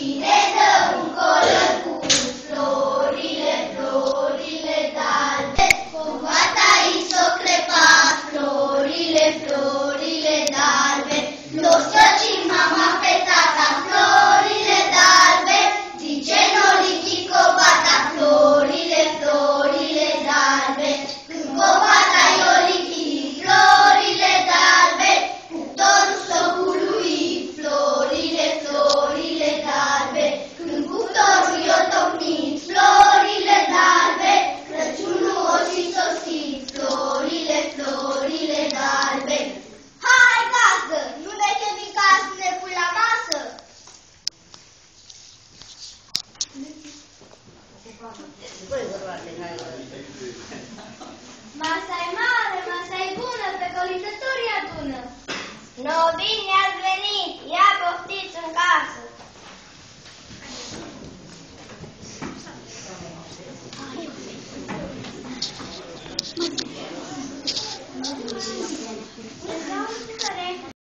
Cine dă un colăcuț? Florile, florile d'albe, covata i s-o crepat. Florile, florile d'albe, l-o săci mama pe tata. Florile d'albe, zice Nolichi covata. Florile, florile d'albe, când covata i-o lichi. Florile d'albe, cuptorul s-o cului. Florile, florile d'albe, când cuptorul i-o tocnit. Florile d'albe, Crăciunul o și sosit. Florile, florile d'albe. Hai, gazdă, nu ne chemi ca să ne pui la masă? Masa-i mare, masa-i bună, pe colitătorii adună. Nouă bine ați venit, ia poftiți în casă.